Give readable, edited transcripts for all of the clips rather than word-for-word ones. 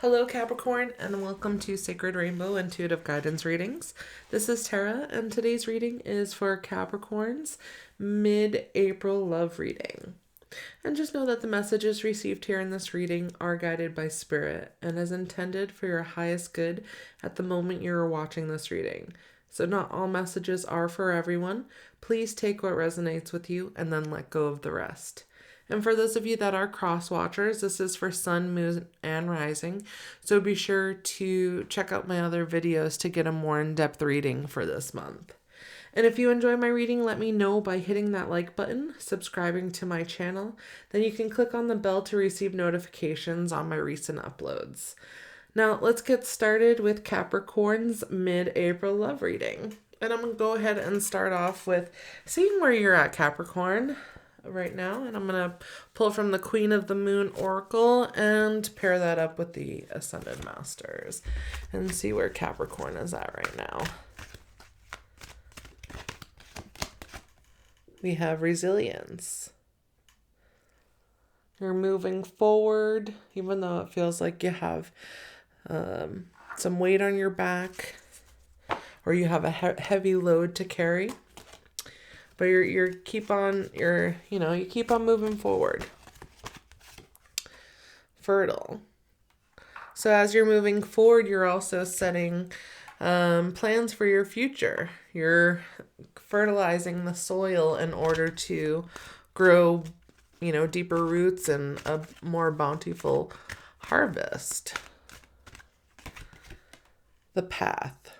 Hello, Capricorn, and welcome to Sacred Rainbow Intuitive Guidance Readings. This is Tara, and today's reading is for Capricorn's mid-April love reading. And just know that the messages received here in this reading are guided by Spirit and is intended for your highest good at the moment you are watching this reading. So not all messages are for everyone. Please take what resonates with you and then let go of the rest. And for those of you that are cross watchers, this is for Sun, Moon, and Rising. So be sure to check out my other videos to get a more in-depth reading for this month. And if you enjoy my reading, let me know by hitting that like button, subscribing to my channel. Then you can click on the bell to receive notifications on my recent uploads. Now let's get started with Capricorn's mid-April love reading. And I'm going to go ahead and start off with seeing where you're at, Capricorn, right now. And I'm going to pull from the Queen of the Moon Oracle and pair that up with the Ascended Masters and see where Capricorn is at right now. We have resilience. You're moving forward, even though it feels like you have some weight on your back or you have a heavy load to carry. But you keep on moving forward. Fertile. So as you're moving forward, you're also setting plans for your future. You're fertilizing the soil in order to grow, deeper roots and a more bountiful harvest. The path.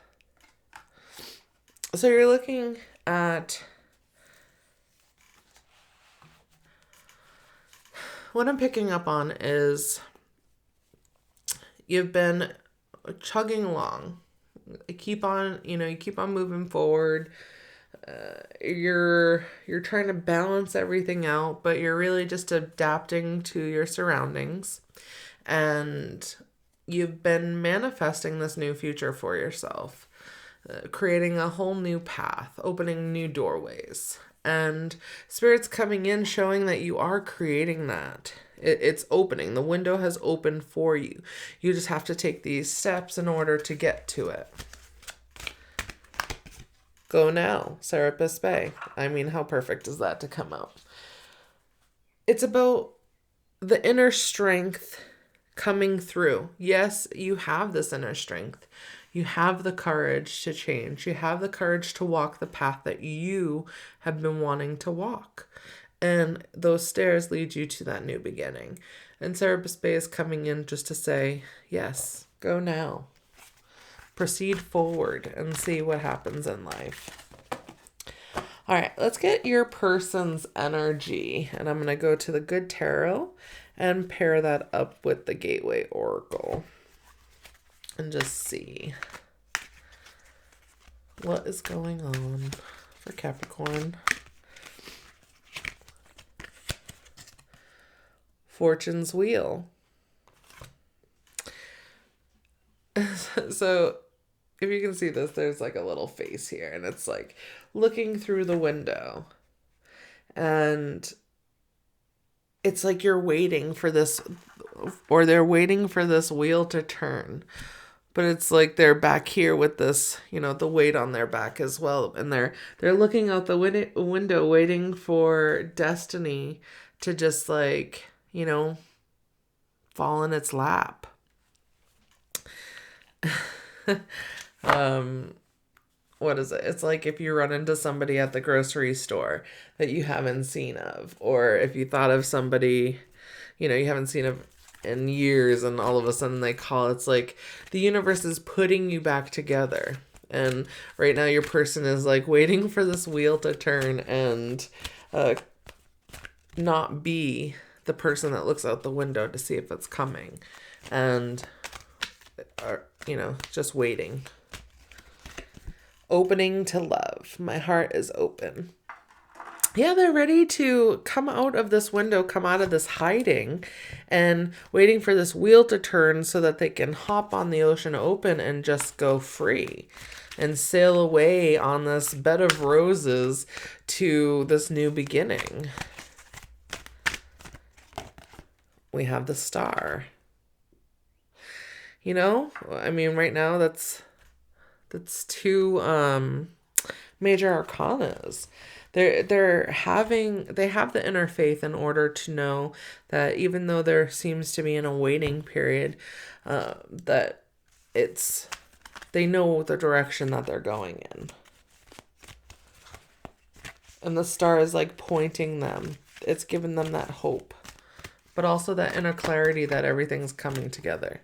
So you're looking at what I'm picking up on is you've been chugging along. You keep on moving forward. You're trying to balance everything out, but you're really just adapting to your surroundings. And you've been manifesting this new future for yourself, creating a whole new path, opening new doorways. And Spirit's coming in showing that you are creating that. It's opening. The window has opened for you. You just have to take these steps in order to get to it. Go now, Serapis Bay. I mean, how perfect is that to come out? It's about the inner strength coming through. Yes, you have this inner strength. You have the courage to change. You have the courage to walk the path that you have been wanting to walk. And those stairs lead you to that new beginning. And Serapis Bay is coming in just to say, yes, go now. Proceed forward and see what happens in life. All right, let's get your person's energy. And I'm going to go to the Good Tarot and pair that up with the Gateway Oracle. And just see what is going on for Capricorn. Fortune's Wheel. So if you can see this, there's like a little face here, and it's like looking through the window. And it's like you're waiting for this, or they're waiting for this wheel to turn. But it's like they're back here with this, the weight on their back as well. And they're looking out the window waiting for destiny to just fall in its lap. What is it? It's like if you run into somebody at the grocery store that you haven't seen of, or if you thought of somebody, you haven't seen of in years, and all of a sudden they call. It's like the universe is putting you back together. And right now your person is like waiting for this wheel to turn and not be the person that looks out the window to see if it's coming, and just waiting. Opening to love. My heart is open. Yeah, they're ready to come out of this window, come out of this hiding, and waiting for this wheel to turn so that they can hop on the ocean open and just go free and sail away on this bed of roses to this new beginning. We have the Star. You know, I mean, right now that's two major arcanas. They have the inner faith in order to know that even though there seems to be an awaiting period, that it's they know the direction that they're going in. And the star is like pointing them. It's giving them that hope, but also that inner clarity that everything's coming together.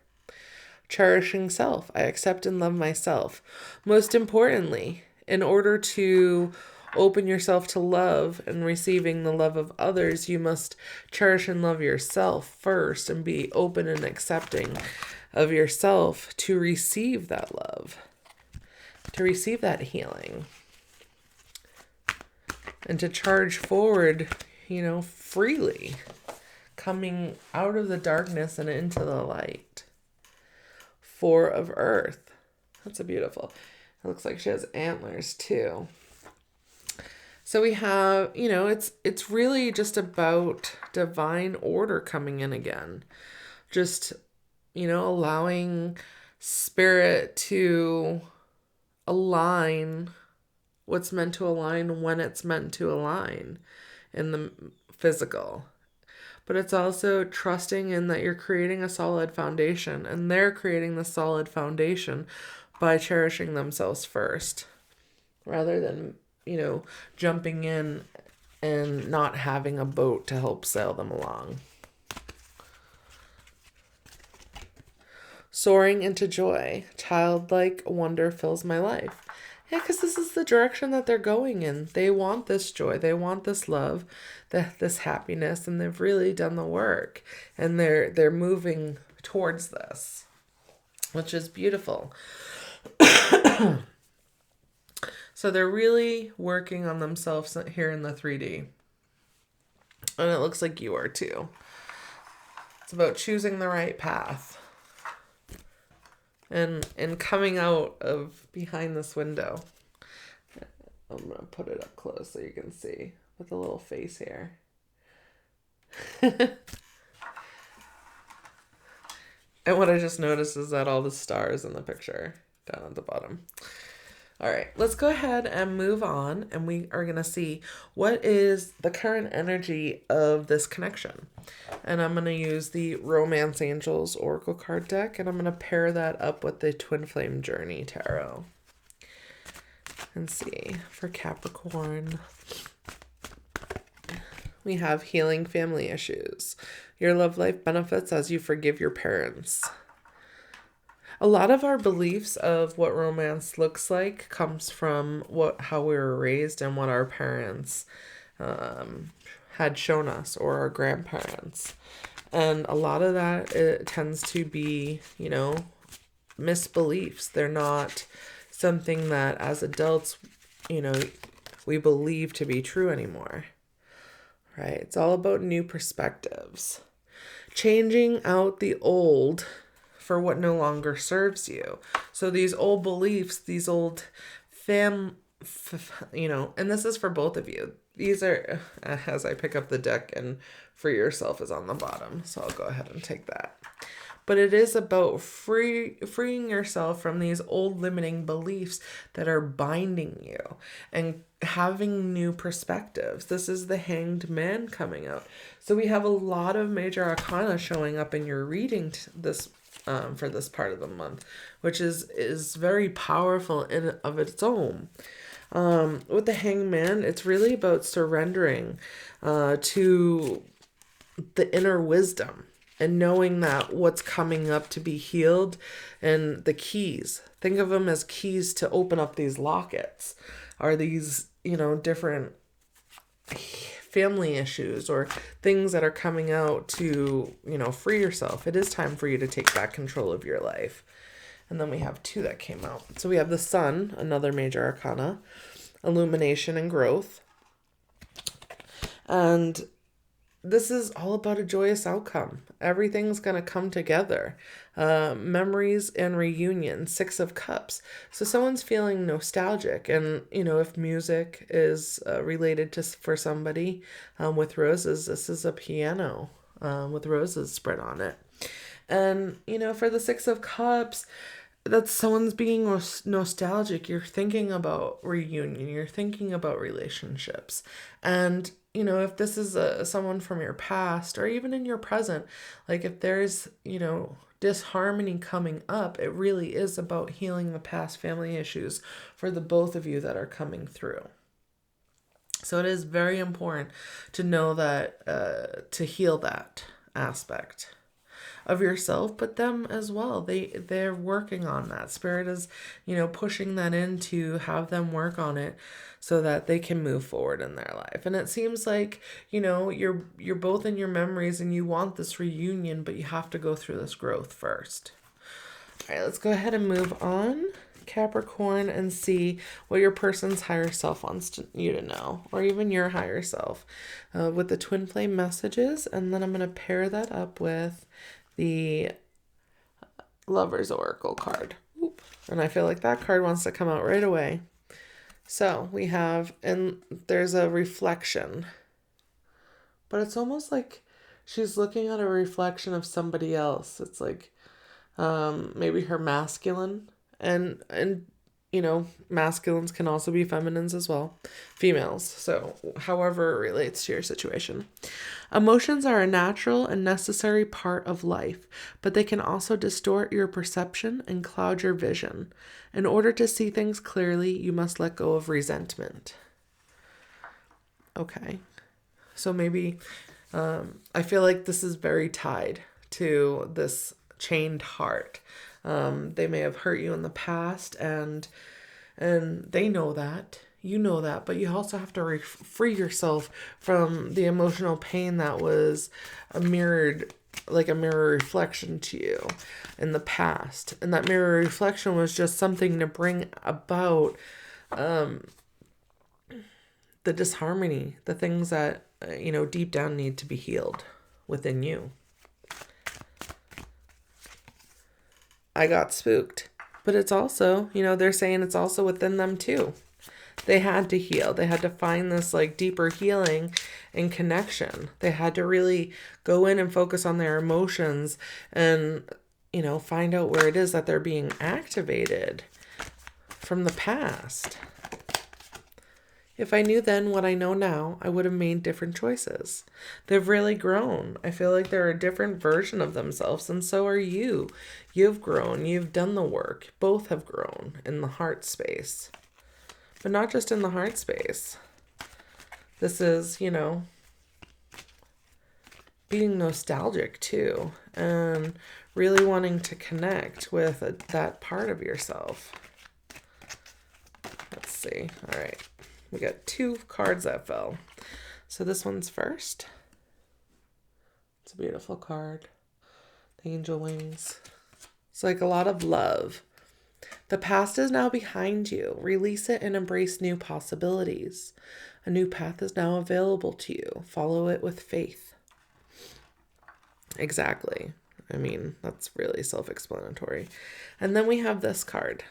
Cherishing self. I accept and love myself. Most importantly, in order to open yourself to love and receiving the love of others, you must cherish and love yourself first and be open and accepting of yourself to receive that love, to receive that healing, and to charge forward, freely, coming out of the darkness and into the light. Four of Earth. That's a beautiful. It looks like she has antlers too. So we have, it's really just about divine order coming in again. Just, allowing spirit to align what's meant to align when it's meant to align in the physical. But it's also trusting in that you're creating a solid foundation, and they're creating the solid foundation by cherishing themselves first, rather than, jumping in and not having a boat to help sail them along. Soaring into joy. Childlike wonder fills my life. Yeah, because this is the direction that they're going in. They want this joy. They want this love, this happiness, and they've really done the work. And they're moving towards this, which is beautiful. So they're really working on themselves here in the 3D. And it looks like you are too. It's about choosing the right path. And coming out of behind this window. I'm going to put it up close so you can see with a little face here. And what I just noticed is that all the stars in the picture down at the bottom. All right, let's go ahead and move on, and we are going to see what is the current energy of this connection. And I'm going to use the Romance Angels Oracle card deck, and I'm going to pair that up with the Twin Flame Journey Tarot. And see, for Capricorn, we have healing family issues. Your love life benefits as you forgive your parents. A lot of our beliefs of what romance looks like comes from how we were raised and what our parents had shown us, or our grandparents. And a lot of that, it tends to be, misbeliefs. They're not something that as adults, we believe to be true anymore. Right? It's all about new perspectives. Changing out the old for what no longer serves you. So these old beliefs, these old and this is for both of you. These are, as I pick up the deck, and for yourself is on the bottom. So I'll go ahead and take that. But it is about freeing yourself from these old limiting beliefs that are binding you and having new perspectives. This is the Hanged Man coming out. So we have a lot of major arcana showing up in your reading this for this part of the month, which is very powerful in of its own. With the Hanged Man, it's really about surrendering to the inner wisdom and knowing that what's coming up to be healed, and the keys. Think of them as keys to open up these lockets, are these, different family issues or things that are coming out to, free yourself. It is time for you to take back control of your life. And then we have two that came out. So we have the Sun, another major arcana, illumination and growth. And this is all about a joyous outcome. Everything's going to come together. Memories and reunion, 6 of Cups. So someone's feeling nostalgic. And, if music is related for somebody with roses, this is a piano with roses spread on it. And, for the Six of Cups, that's someone's being nostalgic. You're thinking about reunion. You're thinking about relationships. And, if this is someone from your past or even in your present, like if there's, disharmony coming up, it really is about healing the past family issues for the both of you that are coming through. So it is very important to know that, to heal that aspect of yourself, but them as well. They're working on that. Spirit is, pushing that in to have them work on it so that they can move forward in their life. And it seems like, you're both in your memories and you want this reunion, but you have to go through this growth first. All right, let's go ahead and move on, Capricorn, and see what your person's higher self wants you to know, or even your higher self, with the twin flame messages. And then I'm going to pair that up with the Lover's Oracle card. Oop. And I feel like that card wants to come out right away. So we have, and there's a reflection, but it's almost like she's looking at a reflection of somebody else. It's like maybe her masculine, and masculines can also be feminines as well, females. So however it relates to your situation. Emotions are a natural and necessary part of life, but they can also distort your perception and cloud your vision. In order to see things clearly, you must let go of resentment. Okay. So maybe I feel like this is very tied to this chained heart. They may have hurt you in the past, and they know that. You know that, but you also have to free yourself from the emotional pain that was a mirror reflection to you in the past. And that mirror reflection was just something to bring about the disharmony, the things that, deep down need to be healed within you. I got spooked, but it's also, they're saying it's also within them too. They had to heal. They had to find this deeper healing and connection. They had to really go in and focus on their emotions and, find out where it is that they're being activated from the past. If I knew then what I know now, I would have made different choices. They've really grown. I feel like they're a different version of themselves, and so are you. You've grown. You've done the work. Both have grown in the heart space. But not just in the heart space. This is, being nostalgic too, and really wanting to connect with that part of yourself. Let's see. All right. We got 2 cards that fell. So this one's first. It's a beautiful card. The angel wings. It's like a lot of love. The past is now behind you. Release it and embrace new possibilities. A new path is now available to you. Follow it with faith. Exactly. I mean, that's really self-explanatory. And then we have this card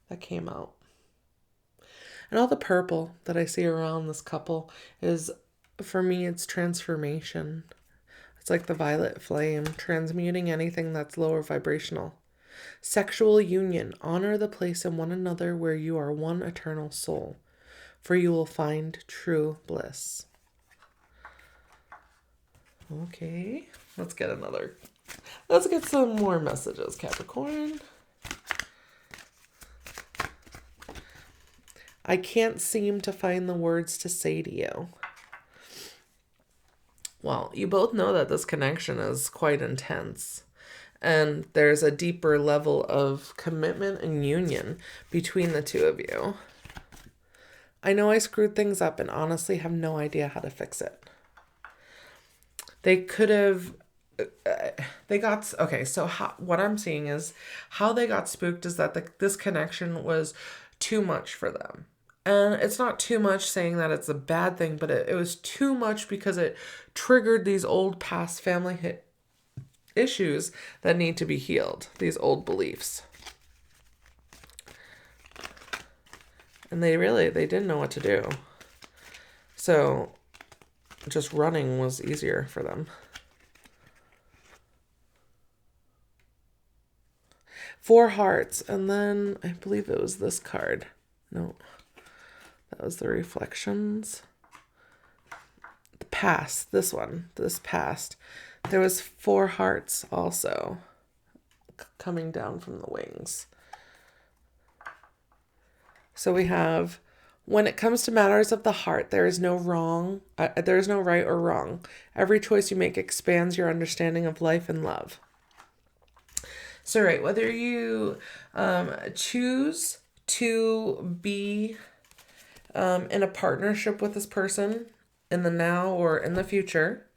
that came out. And all the purple that I see around this couple is, for me, it's transformation. It's like the violet flame, transmuting anything that's lower vibrational. Sexual union. Honor the place in one another where you are one eternal soul, for you will find true bliss. Okay, let's get some more messages, Capricorn. I can't seem to find the words to say to you. Well, you both know that this connection is quite intense. And there's a deeper level of commitment and union between the two of you. I know I screwed things up and honestly have no idea how to fix it. They could have... what I'm seeing is how they got spooked is that this connection was too much for them. And it's not too much saying that it's a bad thing, but it was too much because it triggered these old past family issues that need to be healed, these old beliefs. And they didn't know what to do. So just running was easier for them. Four hearts. And then I believe it was this card. No, that was the reflections. The past. This one. This past. There was four hearts also coming down from the wings. So we have, when it comes to matters of the heart, there is no wrong. There is no right or wrong. Every choice you make expands your understanding of life and love. So, right, whether you choose to be in a partnership with this person in the now or in the future,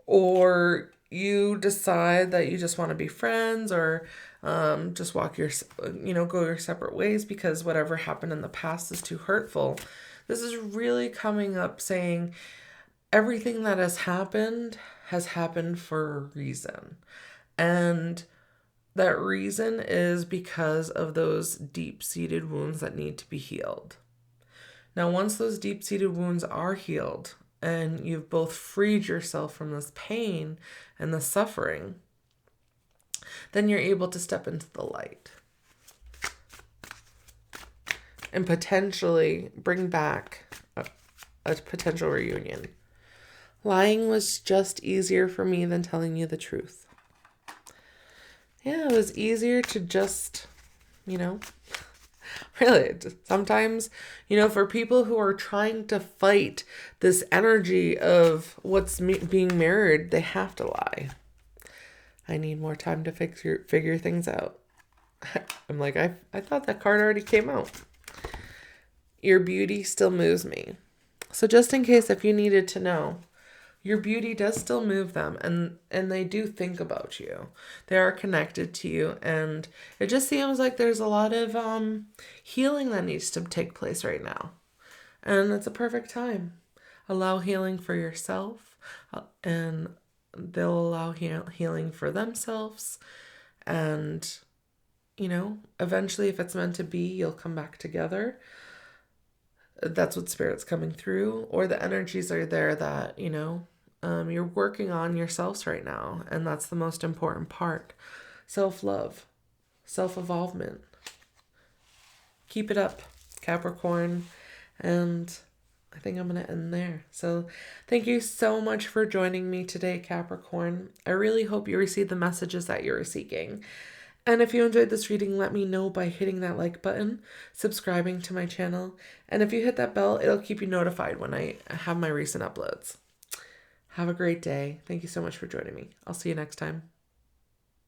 or you decide that you just want to be friends, or just walk go your separate ways because whatever happened in the past is too hurtful. This is really coming up saying everything that has happened for a reason. And that reason is because of those deep-seated wounds that need to be healed. Now, once those deep-seated wounds are healed and you've both freed yourself from this pain and the suffering, then you're able to step into the light and potentially bring back a potential reunion. Lying was just easier for me than telling you the truth. Yeah, it was easier to just, really, sometimes, for people who are trying to fight this energy of what's being mirrored, they have to lie. I need more time to figure things out. I'm like, I thought that card already came out. Your beauty still moves me. So just in case if you needed to know, your beauty does still move them, and they do think about you. They are connected to you, and it just seems like there's a lot of healing that needs to take place right now. And it's a perfect time. Allow healing for yourself, and they'll allow healing for themselves. And, eventually, if it's meant to be, you'll come back together. That's what Spirit's coming through, or the energies are there that, you're working on yourselves right now, and that's the most important part. Self-love, self-evolvement. Keep it up, Capricorn, and I think I'm going to end there. So thank you so much for joining me today, Capricorn. I really hope you received the messages that you were seeking. And if you enjoyed this reading, let me know by hitting that like button, subscribing to my channel, and if you hit that bell, it'll keep you notified when I have my recent uploads. Have a great day. Thank you so much for joining me. I'll see you next time.